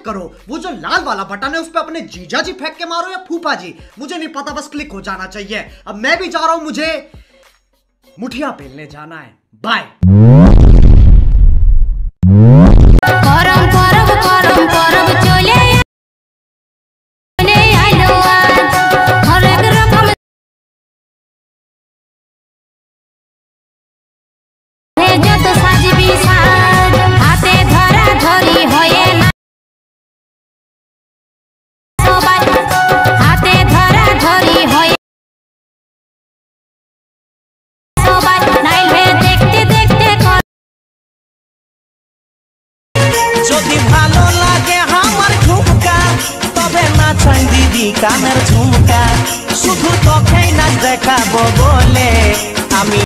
Click करो। वो जो लाल वाला बटन है उस पर अपने जीजा जी फेंक के मारो या फूफा जी, मुझे नहीं पता, बस क्लिक हो जाना चाहिए। अब मैं भी जा रहा हूं, मुझे मुठिया पेलने जाना है। बाय। যদি ভালো লাগে আমার ঝুমকা তবে নাচাই দিদি কানের ঝুমকা, শুধু তোকেই নাচ দেখাবো বলে আমি